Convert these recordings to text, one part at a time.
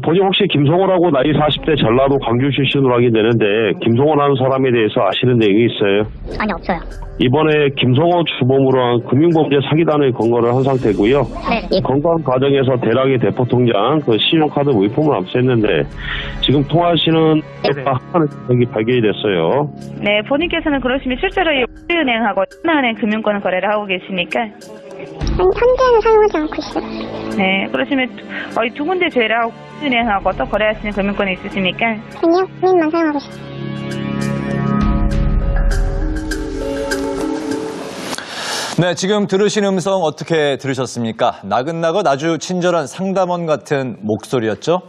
본인 혹시 김성호라고 나이 40대 전라도 광주 출신으로 확인되는데 김성호라는 사람에 대해서 아시는 내용이 있어요? 아니, 없어요. 이번에 김성호 주범으로 한 금융범죄 사기단을 건거를 한 상태고요. 네. 건강 과정에서 대량의 대포통장, 신용카드 무이품을 압수했는데 지금 통화하시는 하나는 발견이 됐어요. 네, 본인께서는 그러시면 실제로 이 우리은행하고 하나은행 금융권 거래를 하고 계시니까. 아니, 현재는 사용하지 않고 있어요. 네, 그러시면 이 두 군데 제외하고 우리은행하고 또 거래하시는 금융권이 있으십니까? 아니요, 본인만 사용하고 있어요. 네, 지금 들으신 음성 어떻게 들으셨습니까? 나긋나긋 아주 친절한 상담원 같은 목소리였죠.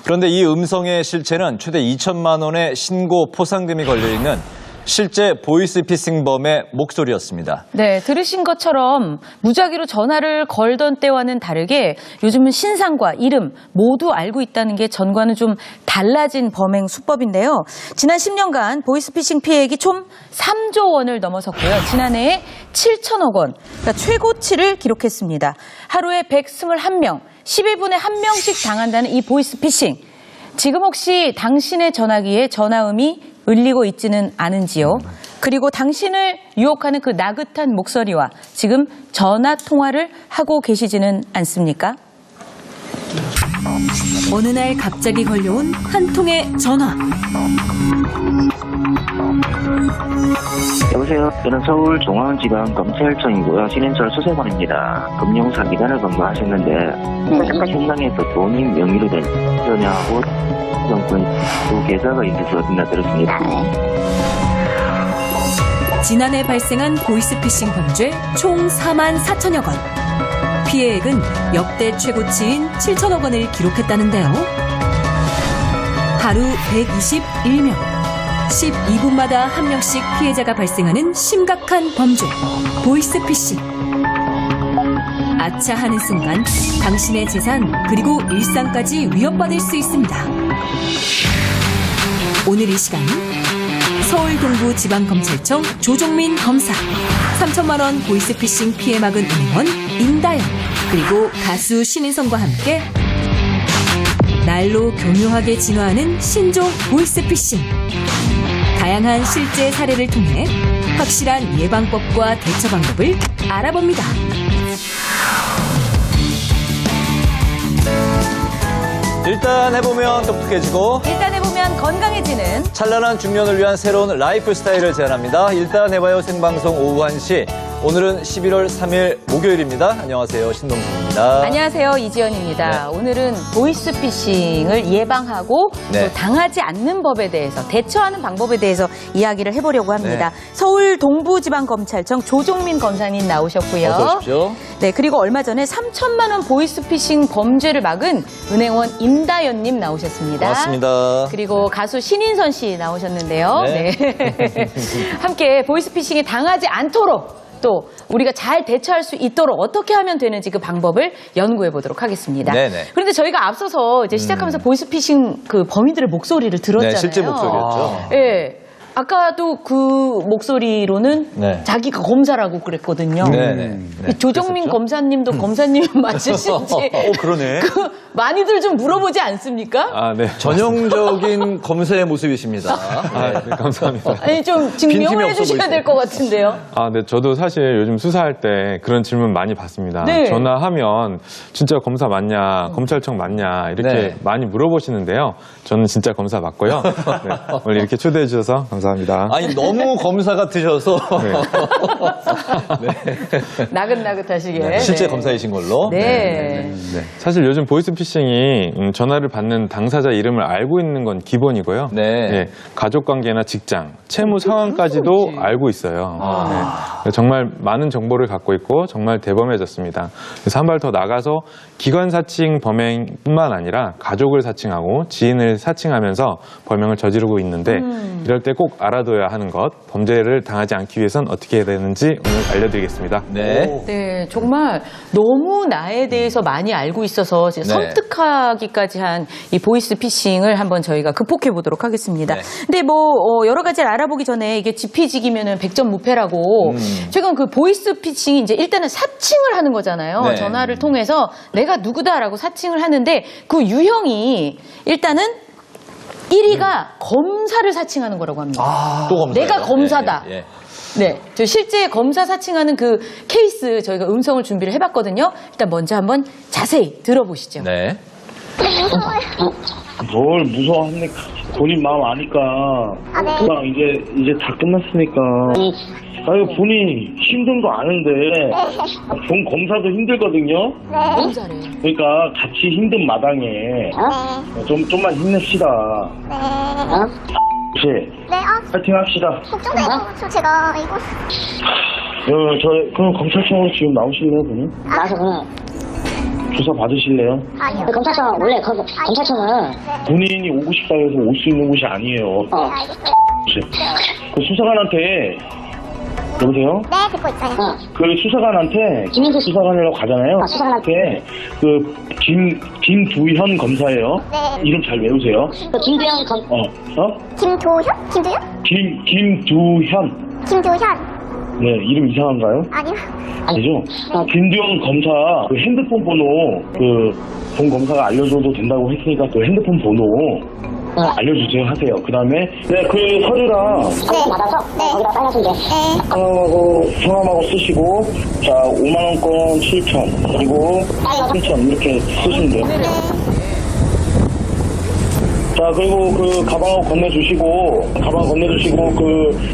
그런데 이 음성의 실체는 최대 2천만 원의 신고 포상금이 걸려있는 실제 보이스피싱범의 목소리였습니다. 네, 들으신 것처럼 무작위로 전화를 걸던 때와는 다르게 요즘은 신상과 이름 모두 알고 있다는 게 전과는 좀 달라진 범행 수법인데요. 지난 10년간 보이스피싱 피해액이 총 3조 원을 넘어섰고요. 지난해에 7천억 원, 그러니까 최고치를 기록했습니다. 하루에 121명, 11분에 1명씩 당한다는 이 보이스피싱. 지금 혹시 당신의 전화기에 전화음이 울리고 있지는 않은지요? 그리고 당신을 유혹하는 그 나긋한 목소리와 지금 전화 통화를 하고 계시지는 않습니까? 어느 날 갑자기 걸려온 한 통의 전화. 여보세요. 저는 서울중앙지방검찰청이고요. 신인철 수사관입니다. 금융사기단을 검거하셨는데 신당에서 본인 명의로 된 전화하고 정권 두 계좌가 있어서 어딘가 들었습니다. 지난해 발생한 보이스피싱 범죄 총 4만 4천여 건. 피해액은 역대 최고치인 7천억 원을 기록했다는데요. 하루 121명, 12분마다 한 명씩 피해자가 발생하는 심각한 범죄, 보이스피싱. 아차 하는 순간 당신의 재산 그리고 일상까지 위협받을 수 있습니다. 오늘 이 시간 서울동부지방검찰청 조종민 검사, 3천만 원 보이스피싱 피해 막은 은행원 임다연, 그리고 가수 신인성과 함께 날로 교묘하게 진화하는 신종 보이스피싱. 다양한 실제 사례를 통해 확실한 예방법과 대처 방법을 알아봅니다. 일단 해보면 똑똑해지고 일단 해보면 건강해지는 찬란한 중년을 위한 새로운 라이프 스타일을 제안합니다. 일단 해봐요 생방송 오후 1시. 오늘은 11월 3일 목요일입니다. 안녕하세요. 신동준입니다. 안녕하세요. 이지연입니다. 네. 오늘은 보이스피싱을 예방하고 네. 또 당하지 않는 법에 대해서 대처하는 방법에 대해서 이야기를 해보려고 합니다. 네. 서울 동부지방검찰청 조종민 검사님 나오셨고요. 어서 오십시오. 네, 그리고 얼마 전에 3천만 원 보이스피싱 범죄를 막은 은행원 임다연님 나오셨습니다. 고맙습니다. 그리고 가수 신인선 씨 나오셨는데요. 네. 네. 함께 보이스피싱에 당하지 않도록 또 우리가 잘 대처할 수 있도록 어떻게 하면 되는지 그 방법을 연구해 보도록 하겠습니다. 네네. 그런데 저희가 앞서서 이제 시작하면서 보이스피싱 그 범인들의 목소리를 들었잖아요. 네, 실제 목소리였죠. 예. 아까도 그 목소리로는 네. 자기가 검사라고 그랬거든요. 네네. 이 조정민 검사님도 검사님 맞으신지 그러네. 많이들 좀 물어보지 않습니까? 아, 네. 전형적인 검사의 모습이십니다. 네, 감사합니다. 아니 좀 빈틈이 증명을 없어 해주셔야 보이세요. 될 것 같은데요. 아, 네. 저도 사실 요즘 수사할 때 그런 질문 많이 받습니다. 네. 전화하면 진짜 검사 맞냐, 검찰청 맞냐, 이렇게 네. 많이 물어보시는데요. 저는 진짜 검사 맞고요. 네. 오늘 이렇게 초대해 주셔서 감사합니다. 아니 너무 검사 같으셔서 나긋나긋하시게. 네, 실제 네. 검사이신 걸로. 네. 네. 사실 요즘 보이스피싱이 전화를 받는 당사자 이름을 알고 있는 건 기본이고요. 네. 가족관계나 직장, 채무 상황까지도 알고 있어요. 네. 정말 많은 정보를 갖고 있고 정말 대범해졌습니다. 그래서 한 발 더 나가서 기관 사칭 범행뿐만 아니라 가족을 사칭하고 지인을 사칭하면서 범행을 저지르고 있는데 이럴 때 꼭 꼭 알아둬야 하는 것, 범죄를 당하지 않기 위해선 어떻게 해야 되는지 오늘 알려드리겠습니다. 네. 네, 정말 너무 나에 대해서 많이 알고 있어서 네. 섬뜩하기까지 한 이 보이스 피싱을 한번 저희가 극복해 보도록 하겠습니다. 네. 근데 뭐 여러 가지를 알아보기 전에 이게 지피지기면은 100점 무패라고 최근 그 보이스 피싱이 이제 일단은 사칭을 하는 거잖아요. 네. 전화를 통해서 내가 누구다라고 사칭을 하는데 그 유형이 일단은 1위가 검사를 사칭하는 거라고 합니다. 또 검사. 내가 검사다. 예. 네, 저 실제 검사 사칭하는 그 케이스 저희가 음성을 준비를 해봤거든요. 일단 먼저 한번 자세히 들어보시죠. 네. 뭘 무서워합니까? 본인 마음 아니까. 아, 네. 그냥 이제 다 끝났으니까. 아유, 본인 힘든 거 아는데. 본 검사도 힘들거든요. 검사래. 그러니까 같이 힘든 마당에. 좀만 힘냅시다. 혹시 네, 파이팅 합시다. 걱정돼요. 제가 이거. 그럼 검찰청으로 지금 나오실래요, 본인? 나와서 그냥 조사 받으실래요? 아니요. 검찰청 원래 검찰청은 본인이 오고 싶다 해서 올 수 있는 곳이 아니에요. 네, 알겠어요. 혹시 그 수사관한테 여보세요? 네, 듣고 있어요. 그 수사관한테 김민수 수사관이라고 가잖아요. 수사관한테 그 김두현 검사예요. 네. 이름 잘 외우세요. 그 김두영 검 김도현? 김도현? 김두현. 김도현? 네, 이름 이상한가요? 아니요. 아니죠? 김두현 검사 그 핸드폰 번호 본 검사가 알려줘도 된다고 했으니까 그 핸드폰 번호 알려주세요 하세요. 그 다음에 그 서류랑 받아서 거기다 빨간색에 성함하고 쓰시고 자 5만원권 7천 그리고 3천 이렇게 쓰시면 돼요. 자 그리고 그 가방하고 건네주시고 그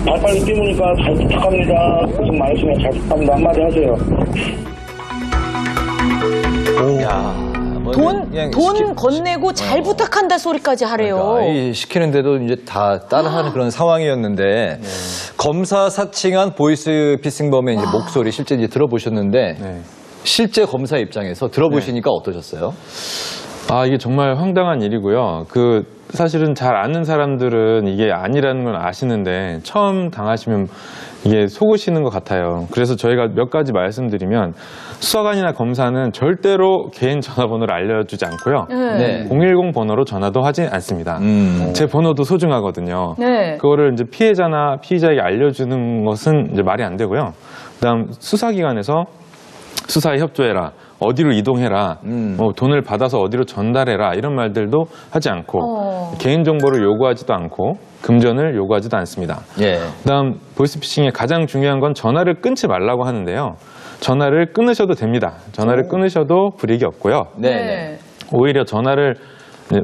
발빨리 뛰니까 잘 부탁합니다. 고생 많으시면 잘 부탁합니다. 한마디 하세요. 돈 건네고 잘 부탁한다 소리까지 하래요. 그러니까 이 시키는데도 이제 다 따라하는 그런 상황이었는데 검사 사칭한 보이스 피싱범의 이제 목소리 실제 이제 들어보셨는데 실제 검사 입장에서 들어보시니까 어떠셨어요? 이게 정말 황당한 일이고요. 사실은 잘 아는 사람들은 이게 아니라는 걸 아시는데 처음 당하시면 이게 속으시는 것 같아요. 그래서 저희가 몇 가지 말씀드리면 수사관이나 검사는 절대로 개인 전화번호를 알려주지 않고요. 네. 010 번호로 전화도 하지 않습니다. 제 번호도 소중하거든요. 네. 그거를 이제 피해자나 피의자에게 알려주는 것은 이제 말이 안 되고요. 그다음 수사기관에서 수사에 협조해라. 어디로 이동해라, 돈을 받아서 어디로 전달해라 이런 말들도 하지 않고 개인정보를 요구하지도 않고 금전을 요구하지도 않습니다. 예. 그다음 보이스피싱의 가장 중요한 건 전화를 끊지 말라고 하는데요. 전화를 끊으셔도 됩니다. 전화를 끊으셔도 불이익이 없고요. 네. 오히려 전화를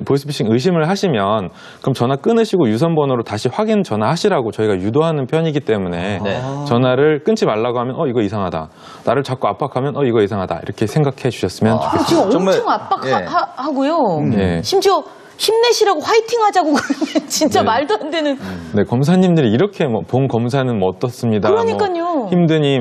보이스피싱 의심을 하시면 그럼 전화 끊으시고 유선번호로 다시 확인 전화하시라고 저희가 유도하는 편이기 때문에 전화를 끊지 말라고 하면 이거 이상하다. 나를 자꾸 압박하면 이거 이상하다. 이렇게 생각해 주셨으면 좋겠습니다. 지금 엄청 정말, 압박하고요. 예. 심지어 힘내시라고 화이팅 하자고 그러면 진짜 말도 안 되는. 네, 검사님들이 이렇게 본 검사는 어떻습니다. 그러니까요. 힘드니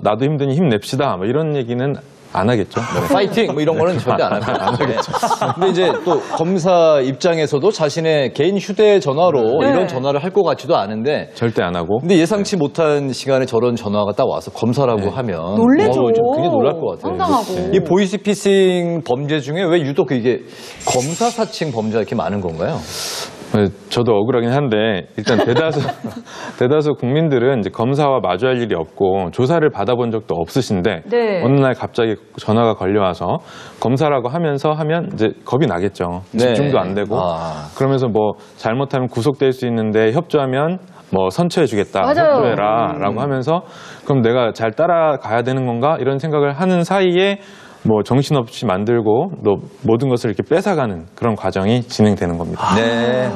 나도 힘드니 힘냅시다. 이런 얘기는 안 하겠죠. 파이팅! 이런 거는 절대 안 합니다. 안 하겠죠. 근데 이제 또 검사 입장에서도 자신의 개인 휴대전화로 이런 전화를 할 것 같지도 않은데 절대 안 하고. 근데 예상치 못한 시간에 저런 전화가 딱 와서 검사라고 하면 놀래죠. 굉장히 놀랄 것 같아요. 황당하고. 이 보이스피싱 범죄 중에 왜 유독 이게 검사 사칭 범죄가 이렇게 많은 건가요? 저도 억울하긴 한데 일단 대다수 국민들은 이제 검사와 마주할 일이 없고 조사를 받아본 적도 없으신데 어느 날 갑자기 전화가 걸려와서 검사라고 하면 이제 겁이 나겠죠. 집중도 안 되고 그러면서 잘못하면 구속될 수 있는데 협조하면 선처해주겠다, 협조해라라고 하면서 그럼 내가 잘 따라가야 되는 건가 이런 생각을 하는 사이에 정신없이 만들고 또 모든 것을 이렇게 뺏어가는 그런 과정이 진행되는 겁니다. 네.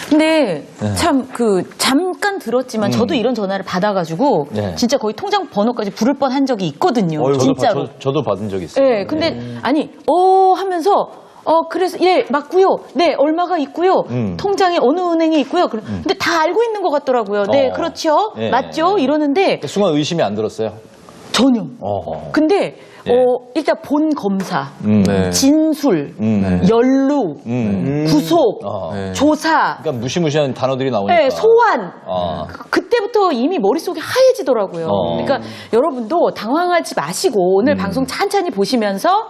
근데 참 잠깐 들었지만 저도 이런 전화를 받아가지고 진짜 거의 통장 번호까지 부를 뻔한 적이 있거든요. 진짜로. 저도 받은 적이 있어요. 네, 근데 하면서 그래서 맞고요. 네, 얼마가 있고요. 통장에 어느 은행에 있고요. 근데 다 알고 있는 것 같더라고요. 네, 그렇죠. 맞죠? 이러는데 순간 의심이 안 들었어요? 전혀. 근데 일단 본 검사, 네. 진술, 연루, 구속, 네. 조사, 그러니까 무시무시한 단어들이 나오니까. 네, 소환. 그때부터 이미 머릿속이 하얘지더라고요. 그러니까 여러분도 당황하지 마시고 오늘 방송 찬찬히 보시면서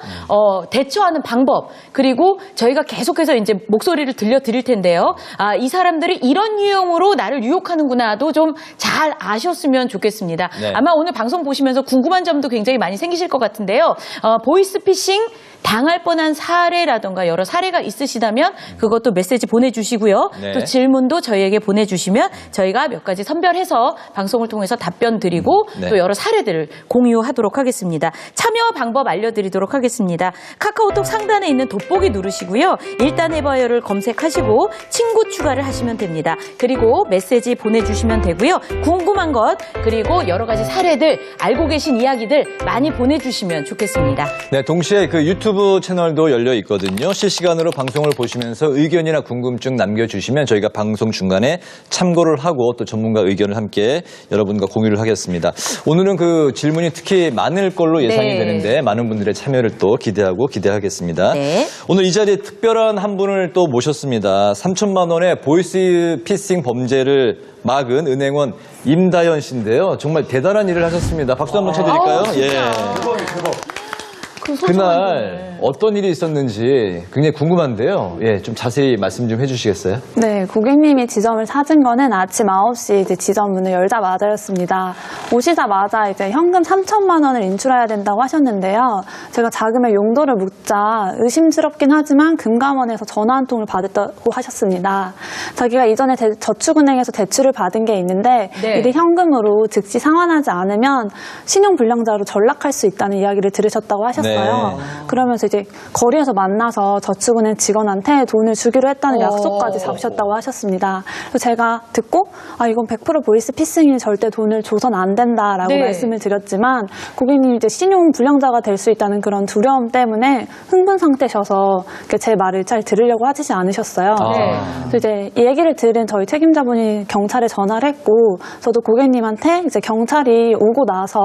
대처하는 방법, 그리고 저희가 계속해서 이제 목소리를 들려드릴 텐데요. 이 사람들이 이런 유형으로 나를 유혹하는구나도 좀 잘 아셨으면 좋겠습니다. 네. 아마 오늘 방송 보시면서 궁금한 점도 굉장히 많이 생기실 것 같은데요. 보이스피싱 당할 뻔한 사례라던가 여러 사례가 있으시다면 그것도 메시지 보내주시고요. 네. 또 질문도 저희에게 보내주시면 저희가 몇 가지 선별해서 방송을 통해서 답변 드리고 네. 또 여러 사례들을 공유하도록 하겠습니다. 참여 방법 알려드리도록 하겠습니다. 카카오톡 상단에 있는 돋보기 누르시고요. 일단 해봐요를 검색하시고 친구 추가를 하시면 됩니다. 그리고 메시지 보내주시면 되고요. 궁금한 것 그리고 여러 가지 사례들 알고 계신 이야기들 많이 보내주시면 좋겠습니다. 네, 동시에 그 유튜브 채널도 열려 있거든요. 실시간으로 방송을 보시면서 의견이나 궁금증 남겨주시면 저희가 방송 중간에 참고를 하고 또 전문가 의견을 함께 여러분과 공유를 하겠습니다. 오늘은 그 질문이 특히 많을 걸로 예상이 네. 되는데 많은 분들의 참여를 또 기대하겠습니다. 네. 오늘 이 자리에 특별한 한 분을 또 모셨습니다. 3천만 원의 보이스피싱 범죄를 막은 은행원 임다현 씨인데요. 정말 대단한 일을 하셨습니다. 박수 한번 쳐드릴까요? 그날 어떤 일이 있었는지 굉장히 궁금한데요. 예, 좀 자세히 말씀 좀 해주시겠어요? 네, 고객님이 지점을 찾은 거는 아침 9시 이제 지점 문을 열자마자였습니다. 오시자마자 이제 현금 3천만 원을 인출해야 된다고 하셨는데요. 제가 자금의 용도를 묻자 의심스럽긴 하지만 금감원에서 전화 한 통을 받았다고 하셨습니다. 자기가 이전에 저축은행에서 대출을 받은 게 있는데 네. 이를 현금으로 즉시 상환하지 않으면 신용불량자로 전락할 수 있다는 이야기를 들으셨다고 하셨어요. 네. 그러면서 이제 거리에서 만나서 저축은행 직원한테 돈을 주기로 했다는 약속까지 잡으셨다고 하셨습니다. 그래서 제가 듣고 이건 100% 보이스피싱이 절대 돈을 줘선 안 된다라고 네. 말씀을 말씀을 드렸지만 고객님이 이제 신용불량자가 될 수 있다는 그런 두려움 때문에 흥분 상태셔서 제 말을 잘 들으려고 하시지 않으셨어요. 그래서 이제 이 얘기를 들은 저희 책임자분이 경찰에 전화를 했고 저도 고객님한테 이제 경찰이 오고 나서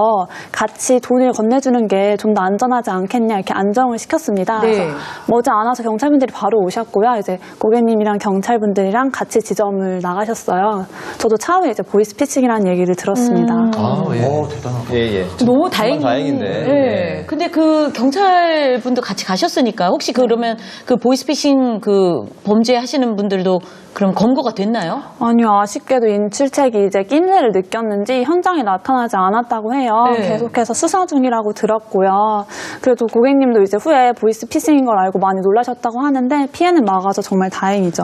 같이 돈을 건네주는 게 좀 더 안전하지 않겠냐 이렇게 안정을 시켰습니다. 네. 그래서 머지않아서 경찰분들이 바로 오셨고요. 이제 고객님이랑 경찰분들이랑 같이 지점을 나가셨어요. 저도 처음에 이제 보이스피싱이라는 얘기를 들었습니다. 대단하다. 예. 너무 다행인데. 네. 근데 그 경찰분도 같이 가셨으니까 혹시 그러면 그 보이스피싱 그 범죄 하시는 분들도 그럼 검거가 됐나요? 아니요, 아쉽게도 인출책이 이제 낌새를 느꼈는지 현장에 나타나지 않았다고 해요. 네. 계속해서 수사 중이라고 들었고요. 그래도 고객님도 이제 후에 보이스피싱인 걸 알고 많이 놀라셨다고 하는데 피해는 막아서 정말 다행이죠.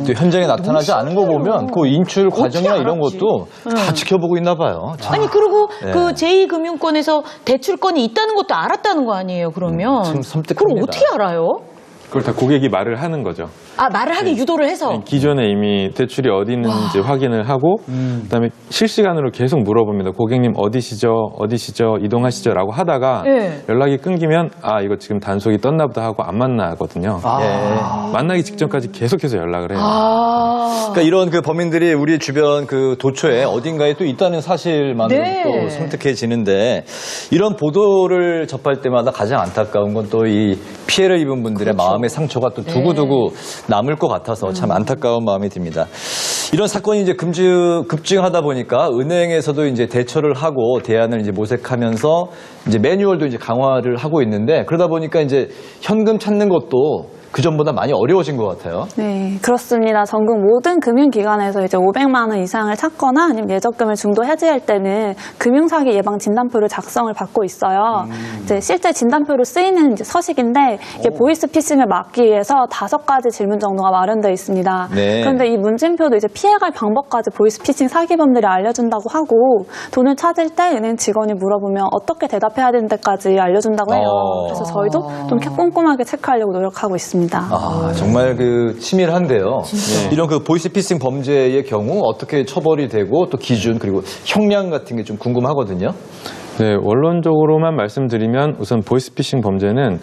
또 현장에 나타나지 않은 거 보면 그 인출 과정이나 이런 알았지? 것도 다 지켜보고 있나 봐요. 참. 아니 그리고 네. 그 제2금융권에서 대출권이 있다는 것도 알았다는 거 아니에요? 그러면 참 섬뜩합니다. 그럼 어떻게 알아요? 그걸 다 고객이 말을 하는 거죠. 말을 하게 유도를 해서 기존에 이미 대출이 어디 있는지 확인을 하고 그다음에 실시간으로 계속 물어봅니다. 고객님 어디시죠? 이동하시죠? 라고 하다가 네. 연락이 끊기면 이거 지금 단속이 떴나 보다 하고 안 만나거든요. 만나기 직전까지 계속해서 연락을 해요. 그러니까 이런 그 범인들이 우리 주변 그 도처에 어딘가에 또 있다는 사실만으로 네. 또 섬뜩해지는데 이런 보도를 접할 때마다 가장 안타까운 건 또 이 피해를 입은 분들의 마음의 상처가 또 두고두고 남을 것 같아서 참 안타까운 마음이 듭니다. 이런 사건이 이제 급증하다 보니까 은행에서도 이제 대처를 하고 대안을 이제 모색하면서 이제 매뉴얼도 이제 강화를 하고 있는데 그러다 보니까 이제 현금 찾는 것도 그전보다 많이 어려워진 것 같아요. 네, 그렇습니다. 전국 모든 금융기관에서 이제 500만 원 이상을 찾거나 아니면 예적금을 중도 해지할 때는 금융사기 예방 진단표를 작성을 받고 있어요. 이제 실제 진단표로 쓰이는 이제 서식인데 이게 보이스피싱을 막기 위해서 5가지 질문 정도가 마련되어 있습니다. 네. 그런데 이 문진표도 이제 피해갈 방법까지 보이스피싱 사기범들이 알려준다고 하고 돈을 찾을 때 은행 직원이 물어보면 어떻게 대답해야 되는 데까지 알려준다고 해요. 그래서 저희도 좀 꼼꼼하게 체크하려고 노력하고 있습니다. 정말 그 치밀한데요. 이런 그 보이스피싱 범죄의 경우 어떻게 처벌이 되고 또 기준 그리고 형량 같은 게 좀 궁금하거든요. 네, 원론적으로만 말씀드리면 우선 보이스피싱 범죄는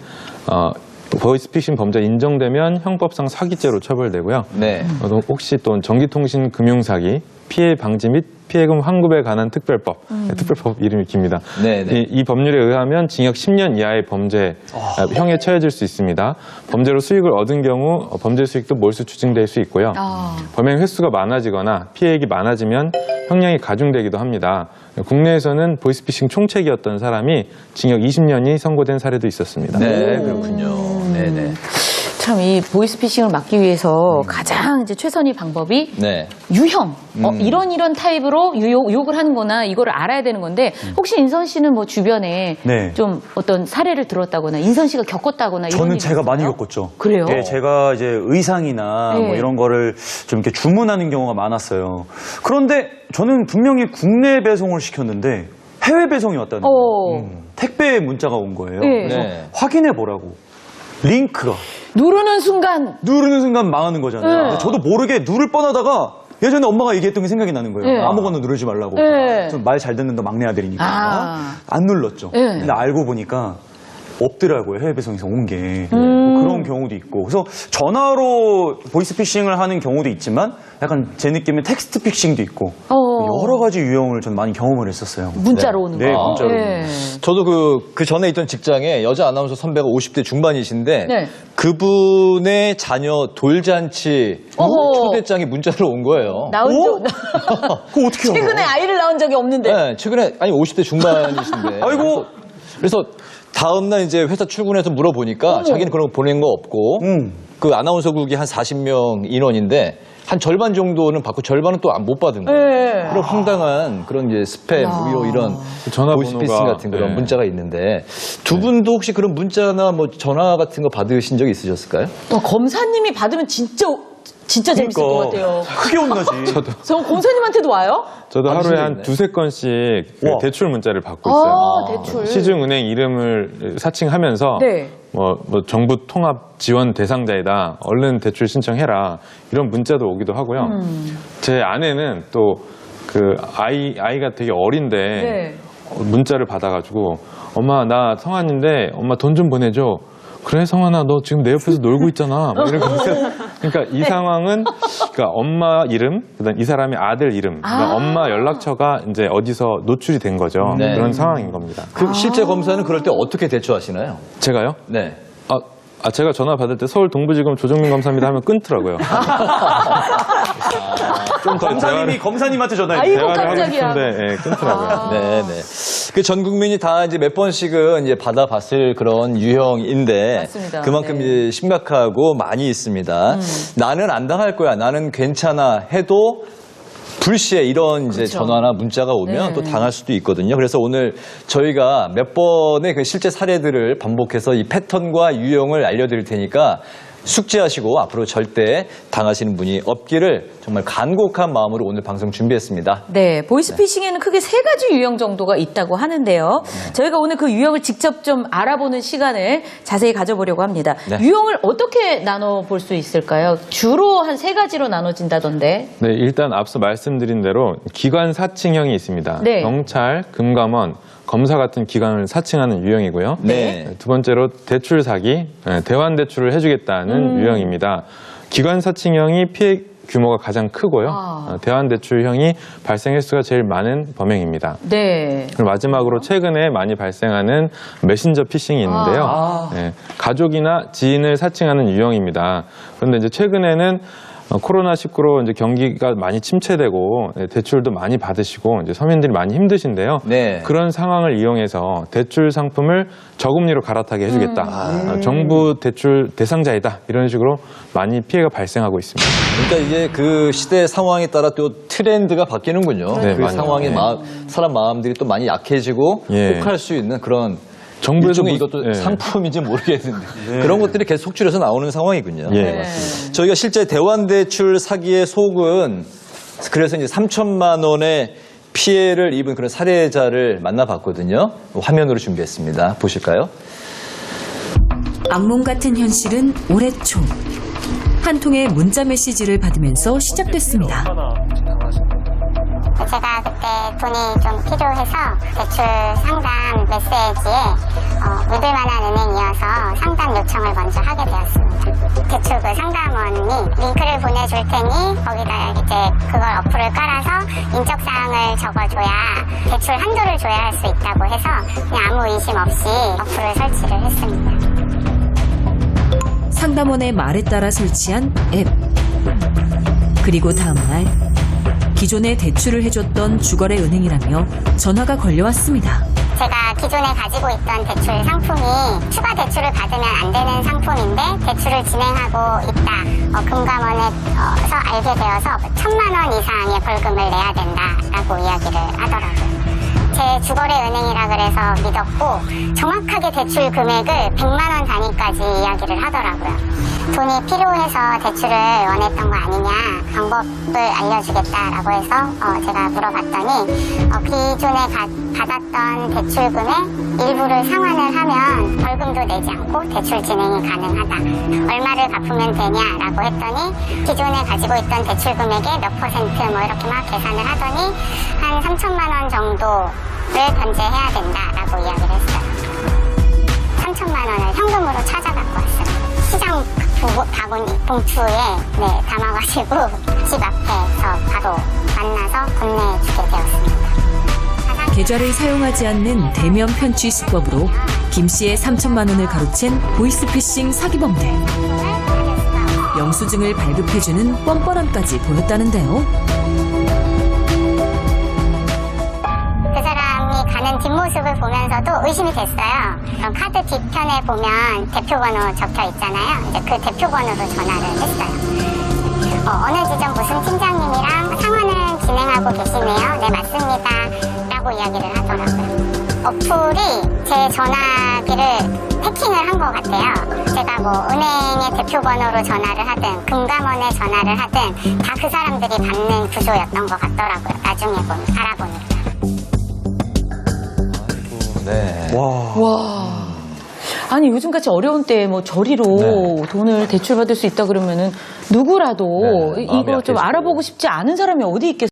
보이스피싱 범죄 인정되면 형법상 사기죄로 처벌되고요. 네. 혹시 또 전기통신 금융사기, 피해 방지 및 피해금 환급에 관한 특별법, 특별법 이름이 깁니다. 네네. 이 법률에 의하면 징역 10년 이하의 범죄 형에 처해질 수 있습니다. 범죄로 수익을 얻은 경우 범죄 수익도 몰수 추징될 수 있고요. 범행 횟수가 많아지거나 피해액이 많아지면 형량이 가중되기도 합니다. 국내에서는 보이스피싱 총책이었던 사람이 징역 20년이 선고된 사례도 있었습니다. 네, 그렇군요. 네네. 참 이 보이스피싱을 막기 위해서 가장 이제 최선의 방법이 네. 유형. 이런 타입으로 욕을 하는 거나 이거를 알아야 되는 건데 혹시 인선 씨는 뭐 주변에 네. 좀 어떤 사례를 들었다거나 인선 씨가 겪었다거나 이런 저는 일이 제가 있었어요? 많이 겪었죠. 그래요? 네, 제가 이제 의상이나 네. 뭐 이런 거를 좀 이렇게 주문하는 경우가 많았어요. 그런데 저는 분명히 국내 배송을 시켰는데 해외 배송이 왔다는 거예요. 택배 문자가 온 거예요. 네. 그래서 네. 확인해 보라고. 링크가 누르는 순간 망하는 거잖아요. 네. 저도 모르게 누를 뻔하다가 예전에 엄마가 얘기했던 게 생각이 나는 거예요. 네. 아무거나 누르지 말라고. 네. 좀 말 잘 듣는다 막내 아들이니까. 안 눌렀죠. 네. 근데 알고 보니까 없더라고요. 해외 배송에서 온 게. 뭐 그런 경우도 있고. 그래서 전화로 보이스피싱을 하는 경우도 있지만 약간 제 느낌엔 텍스트 피싱도 있고 여러 가지 유형을 전 많이 경험을 했었어요. 문자로 오는 거. 네, 문자로. 네. 저도 그 전에 있던 직장에 여자 아나운서 선배가 50대 중반이신데 네. 그분의 자녀 돌잔치 초대장이 문자로 온 거예요. 나온 적 그거 어떻게 알아? 최근에 아이를 낳은 적이 없는데. 네, 최근에 아니 50대 중반이신데. 아이고. 그래서 다음날 이제 회사 출근해서 물어보니까 자기는 그런 거 보낸 거 없고 그 아나운서국이 한 40명 인원인데 한 절반 정도는 받고 절반은 또 못 받은 거예요. 네. 그런 황당한 그런 이제 스팸 이런 보이스피싱 같은 그런 네. 문자가 있는데 두 분도 혹시 그런 문자나 뭐 전화 같은 거 받으신 적이 있으셨을까요? 검사님이 받으면 진짜 재밌을 것 같아요. 크게 혼나지. 저 검사님한테도 와요? 저도 하루에 한 있네. 두세 건씩 그 와. 대출 문자를 받고 있어요. 대출. 시중은행 이름을 사칭하면서 네. 뭐 정부 통합 지원 대상자이다. 얼른 대출 신청해라. 이런 문자도 오기도 하고요. 제 아내는 또 그 아이가 되게 어린데 네. 문자를 받아가지고 엄마 나 성환인데 엄마 돈 좀 보내줘. 그래 성환아 너 지금 내 옆에서 놀고 있잖아. 막 이렇게 그러니까 이 상황은 그러니까 엄마 이름, 그다음 이 사람의 아들 이름, 그다음 엄마 연락처가 이제 어디서 노출이 된 거죠. 네. 그런 상황인 겁니다. 그 실제 검사는 그럴 때 어떻게 대처하시나요? 제가요? 네. 제가 전화 받을 때 서울 동부지검 조정민 검사입니다 하면 끊더라고요. 좀 더 검사님이 검사님한테 전화해. 아이고, 대화를 하고 깜짝이야. 싶은데 끊더라고요. 네네. 그 전 국민이 다 이제 몇 번씩은 이제 받아봤을 그런 유형인데 맞습니다. 그만큼 네. 이제 심각하고 많이 있습니다. 나는 안 당할 거야. 나는 괜찮아 해도 불시에 이런 이제 그렇죠. 전화나 문자가 오면 네. 또 당할 수도 있거든요. 그래서 오늘 저희가 몇 번의 그 실제 사례들을 반복해서 이 패턴과 유형을 알려드릴 테니까 숙지하시고 앞으로 절대 당하시는 분이 없기를 정말 간곡한 마음으로 오늘 방송 준비했습니다. 네, 보이스피싱에는 크게 3가지 유형 정도가 있다고 하는데요. 저희가 오늘 그 유형을 직접 좀 알아보는 시간을 자세히 가져보려고 합니다. 네. 유형을 어떻게 나눠볼 수 있을까요? 주로 한 3가지로 나눠진다던데. 네, 일단 앞서 말씀드린 대로 기관 사칭형이 있습니다. 네. 경찰, 금감원, 검사 같은 기관을 사칭하는 유형이고요. 네. 두 번째로 대출 사기, 대환 대출을 해주겠다는 유형입니다. 기관 사칭형이 피해 규모가 가장 크고요. 대환 대출형이 발생 횟수가 제일 많은 범행입니다. 네. 그리고 마지막으로 최근에 많이 발생하는 메신저 피싱이 있는데요. 네, 가족이나 지인을 사칭하는 유형입니다. 그런데 이제 최근에는 코로나19로 이제 경기가 많이 침체되고 대출도 많이 받으시고 이제 서민들이 많이 힘드신데요. 네. 그런 상황을 이용해서 대출 상품을 저금리로 갈아타게 해주겠다. 정부 대출 대상자이다. 이런 식으로 많이 피해가 발생하고 있습니다. 그러니까 이게 그 시대 상황에 따라 또 트렌드가 바뀌는군요. 네, 그 맞아요. 상황에 네. 사람 마음들이 또 많이 약해지고 예. 혹할 수 있는 그런 정부에서 일종의 이것도 예. 상품인지 모르겠는데 그런 것들이 계속 속출해서 나오는 상황이군요. 예, 맞습니다. 저희가 실제 대환대출 사기의 속은 그래서 이제 3천만 원의 피해를 입은 그런 사례자를 만나봤거든요. 화면으로 준비했습니다. 보실까요? 악몽 같은 현실은 올해 초 한 통의 문자 메시지를 받으면서 시작됐습니다. 제가 그때 돈이 좀 필요해서 대출 상담 메시지에 믿을 만한 은행이어서 상담 요청을 먼저 하게 되었습니다. 대출 그 상담원이 링크를 보내줄 테니 거기다 이제 그걸 어플을 깔아서 인적사항을 적어줘야 대출 한도를 줘야 할 수 있다고 해서 그냥 아무 의심 없이 어플을 설치를 했습니다. 상담원의 말에 따라 설치한 앱. 그리고 다음날 기존에 대출을 해줬던 주거래 은행이라며 전화가 걸려왔습니다. 제가 기존에 가지고 있던 대출 상품이 추가 대출을 받으면 안 되는 상품인데 대출을 진행하고 있다. 금감원에서 알게 되어서 1,000만 원 이상의 벌금을 내야 된다라고 이야기를 하더라고요. 제 주거래 은행이라 그래서 믿었고 정확하게 대출 금액을 100만 원 단위까지 이야기를 하더라고요. 돈이 필요해서 대출을 원했던 거 아니냐, 방법을 알려주겠다라고 해서 제가 물어봤더니 기존에 받았던 대출 금액 일부를 상환을 하면 벌금도 내지 않고 대출 진행이 가능하다. 얼마를 갚으면 되냐라고 했더니 기존에 가지고 있던 대출 금액의 몇 퍼센트 뭐 이렇게 막 계산을 하더니 한 3천만 원 정도를 변제해야 된다라고 이야기를 했어요. 3천만 원을 현금으로 찾아갖고 왔어요. 시장 바구니 봉투에 담아가지고 집 앞에서 바로 만나서 건네주게 되었습니다. 계좌를 사용하지 않는 대면 편취 수법으로 김 씨의 3천만 원을 가로챈 보이스피싱 사기범들. 영수증을 발급해주는 뻔뻔함까지 보였다는데요. 그 사람이 가는 뒷모습을 보면서도 의심이 됐어요. 그럼 카드 뒤편에 보면 대표번호 적혀 있잖아요. 이제 그 대표번호로 전화를 했어요. 어느 지점 무슨 팀장님이랑 상환을 진행하고 계시네요. 네, 맞습니다. 라고 이야기를 하더라고요. 어플이 제 전화기를 해킹을 한 것 같아요. 제가 뭐 은행의 대표번호로 전화를 하든 금감원에 전화를 하든 다 그 사람들이 받는 구조였던 것 같더라고요. 나중에 알아보니까. 네. 와. 아니 요즘같이 어려운 때에 뭐 저리로 돈을 대출받을 수 있다 그러면은 누구라도 네, 마음이 이거 좀 약해지고. 알아보고 싶지 않은 사람이 어디 있겠어요.